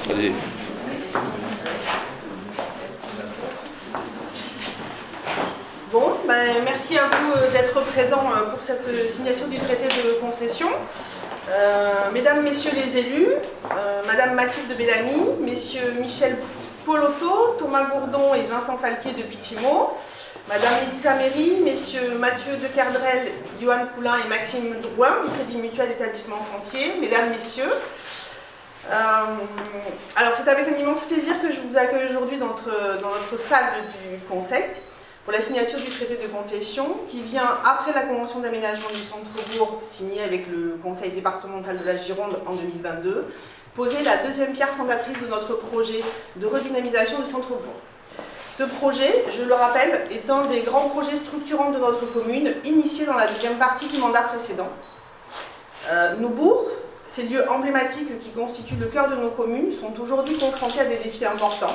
Allez. Bon, merci à vous d'être présents pour cette signature du traité de concession. Mesdames, Messieurs les élus, Madame Mathilde Bellamy, Messieurs Michel Polotto, Thomas Gourdon et Vincent Falquet de Pichimo, Madame Elisa Méry, Messieurs Mathieu de Kerdrel, Johan Poulain et Maxime Drouin du Crédit Mutuel Établissement Foncier, Mesdames, Messieurs. Alors c'est avec un immense plaisir que je vous accueille aujourd'hui dans notre salle du Conseil pour la signature du traité de concession qui vient après la convention d'aménagement du centre-bourg signée avec le Conseil départemental de la Gironde en 2022, poser la deuxième pierre fondatrice de notre projet de redynamisation du centre-bourg. Ce projet, je le rappelle, est un des grands projets structurants de notre commune, initié dans la deuxième partie du mandat précédent. Nos bourgs, ces lieux emblématiques qui constituent le cœur de nos communes, sont aujourd'hui confrontés à des défis importants.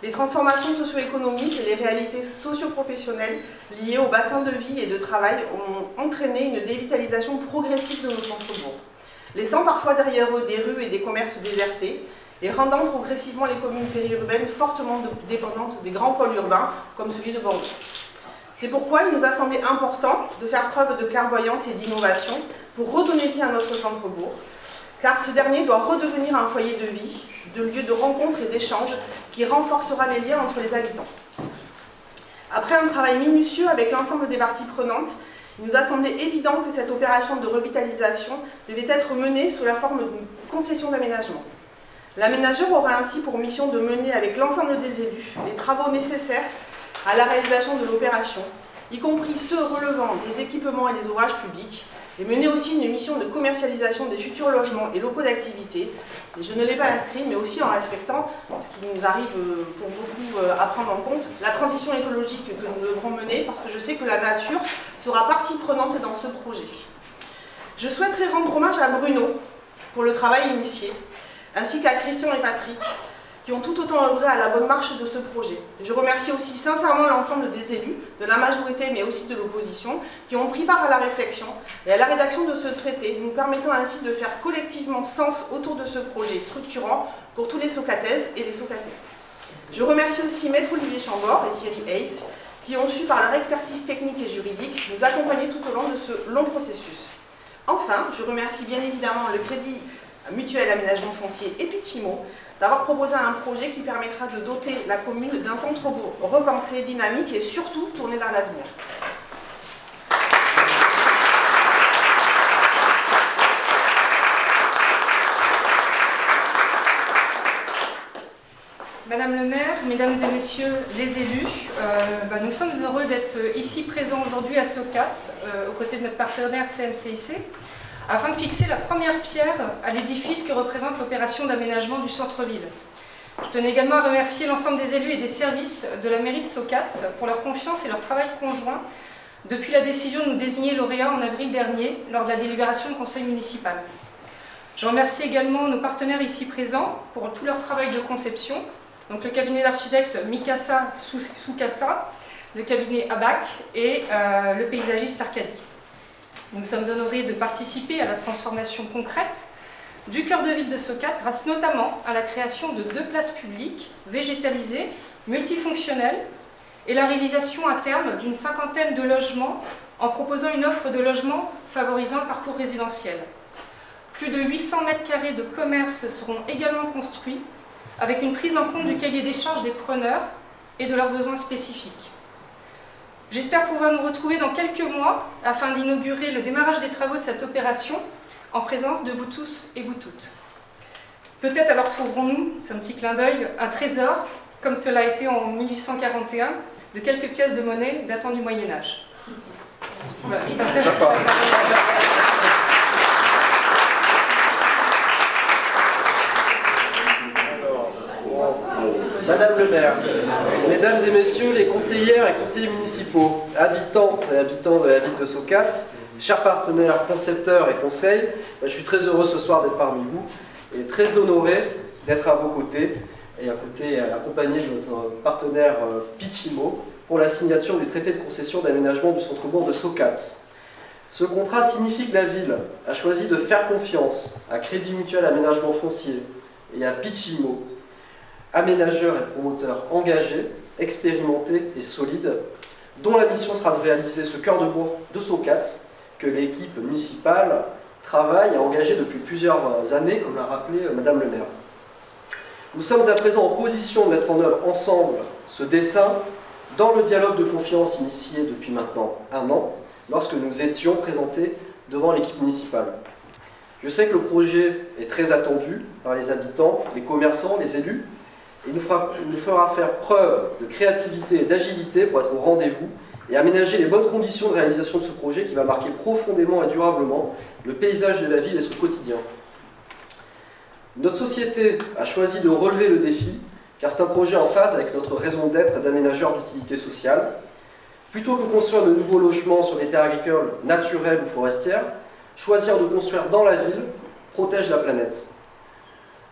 Les transformations socio-économiques et les réalités socio-professionnelles liées au bassin de vie et de travail ont entraîné une dévitalisation progressive de nos centres-bourgs, laissant parfois derrière eux des rues et des commerces désertés et rendant progressivement les communes périurbaines fortement dépendantes des grands pôles urbains comme celui de Bordeaux. C'est pourquoi il nous a semblé important de faire preuve de clairvoyance et d'innovation pour redonner vie à notre centre-bourg, car ce dernier doit redevenir un foyer de vie, de lieu de rencontre et d'échange qui renforcera les liens entre les habitants. Après un travail minutieux avec l'ensemble des parties prenantes, il nous a semblé évident que cette opération de revitalisation devait être menée sous la forme d'une concession d'aménagement. L'aménageur aura ainsi pour mission de mener avec l'ensemble des élus les travaux nécessaires à la réalisation de l'opération, y compris ceux relevant des équipements et des ouvrages publics, et mener aussi une mission de commercialisation des futurs logements et locaux d'activité. Et je ne l'ai pas inscrit, mais aussi en respectant, ce qui nous arrive pour beaucoup à prendre en compte, la transition écologique que nous devrons mener, parce que je sais que la nature sera partie prenante dans ce projet. Je souhaiterais rendre hommage à Bruno pour le travail initié, ainsi qu'à Christian et Patrick, qui ont tout autant œuvré à la bonne marche de ce projet. Je remercie aussi sincèrement l'ensemble des élus, de la majorité mais aussi de l'opposition, qui ont pris part à la réflexion et à la rédaction de ce traité, nous permettant ainsi de faire collectivement sens autour de ce projet structurant pour tous les Socataises et les Socatais. Je remercie aussi Maître Olivier Chambord et Thierry Hayes, qui ont su par leur expertise technique et juridique nous accompagner tout au long de ce long processus. Enfin, je remercie bien évidemment le Crédit Mutuel Aménagement Foncier et Pichimo d'avoir proposé un projet qui permettra de doter la commune d'un centre-bourg repensé, dynamique et surtout tourné vers l'avenir. Madame le maire, mesdames et messieurs les élus, nous sommes heureux d'être ici présents aujourd'hui à Socat, aux côtés de notre partenaire CMCIC, afin de fixer la première pierre à l'édifice que représente l'opération d'aménagement du centre-ville. Je tenais également à remercier l'ensemble des élus et des services de la mairie de Socat pour leur confiance et leur travail conjoint depuis la décision de nous désigner lauréats en avril dernier lors de la délibération du conseil municipal. Je remercie également nos partenaires ici présents pour tout leur travail de conception, donc le cabinet d'architectes Mikasa Soukassa, le cabinet ABAC et le paysagiste Arcadie. Nous sommes honorés de participer à la transformation concrète du cœur de ville de Socat grâce notamment à la création de 2 places publiques végétalisées, multifonctionnelles et la réalisation à terme d'une 50aine de logements en proposant une offre de logements favorisant le parcours résidentiel. Plus de 800 m² de commerce seront également construits avec une prise en compte du cahier des charges des preneurs et de leurs besoins spécifiques. J'espère pouvoir nous retrouver dans quelques mois afin d'inaugurer le démarrage des travaux de cette opération en présence de vous tous et vous toutes. Peut-être alors trouverons-nous, c'est un petit clin d'œil, un trésor, comme cela a été en 1841, de quelques pièces de monnaie datant du Moyen-Âge. Voilà, je passerai Sympa. Madame le maire, mesdames et messieurs les conseillères et conseillers municipaux, habitantes et habitants de la ville de Socat, chers partenaires, concepteurs et conseils, je suis très heureux ce soir d'être parmi vous et très honoré d'être à vos côtés et accompagné de notre partenaire Pichimo pour la signature du traité de concession d'aménagement du centre-bourg de Socat. Ce contrat signifie que la ville a choisi de faire confiance à Crédit Mutuel Aménagement Foncier et à Pitchimo, aménageurs et promoteurs engagés, expérimentés et solides, dont la mission sera de réaliser ce cœur de bourg de Saucats, que l'équipe municipale travaille et a engagé depuis plusieurs années, comme l'a rappelé Madame le maire. Nous sommes à présent en position de mettre en œuvre ensemble ce dessein dans le dialogue de confiance initié depuis maintenant 1 an, lorsque nous étions présentés devant l'équipe municipale. Je sais que le projet est très attendu par les habitants, les commerçants, les élus, et il nous fera faire preuve de créativité et d'agilité pour être au rendez-vous et aménager les bonnes conditions de réalisation de ce projet qui va marquer profondément et durablement le paysage de la ville et son quotidien. Notre société a choisi de relever le défi, car c'est un projet en phase avec notre raison d'être d'aménageur d'utilité sociale. Plutôt que de construire de nouveaux logements sur des terres agricoles, naturelles ou forestières, choisir de construire dans la ville protège la planète.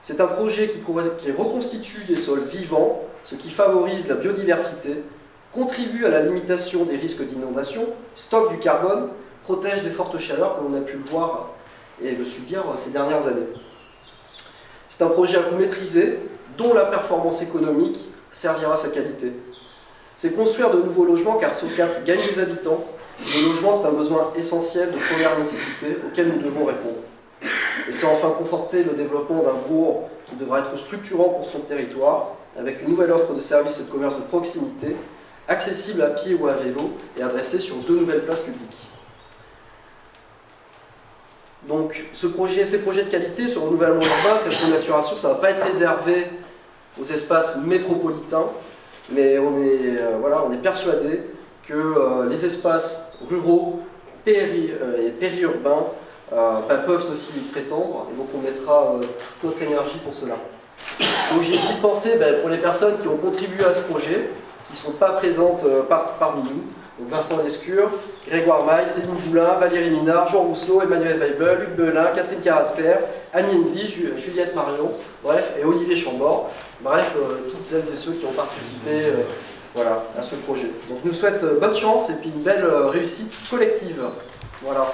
C'est un projet qui reconstitue des sols vivants, ce qui favorise la biodiversité, contribue à la limitation des risques d'inondation, stocke du carbone, protège des fortes chaleurs comme on a pu le voir et le subir ces dernières années. C'est un projet à coût maîtrisé, dont la performance économique servira à sa qualité. C'est construire de nouveaux logements car Saucats gagne des habitants. Le logement, c'est un besoin essentiel de première nécessité auquel nous devons répondre. Et c'est enfin conforter le développement d'un bourg qui devra être structurant pour son territoire, avec une nouvelle offre de services et de commerce de proximité, accessible à pied ou à vélo et adressée sur 2 nouvelles places publiques. Donc ces projets de qualité, ce renouvellement urbain, cette renaturation, ça ne va pas être réservé aux espaces métropolitains, mais on est persuadé que les espaces ruraux et périurbains peuvent aussi y prétendre, et donc on mettra toute notre énergie pour cela. Donc j'ai une petite pensée pour les personnes qui ont contribué à ce projet, qui ne sont pas présentes parmi nous. Donc Vincent Lescure, Grégoire Maille, Céline Boulin, Valérie Minard, Jean Rousselot, Emmanuel Weibel, Luc Belin, Catherine Carasper, Annie Henry, Juliette Marion, bref, et Olivier Chambord. Bref, toutes celles et ceux qui ont participé à ce projet. Donc je nous souhaite bonne chance et puis une belle réussite collective. Voilà.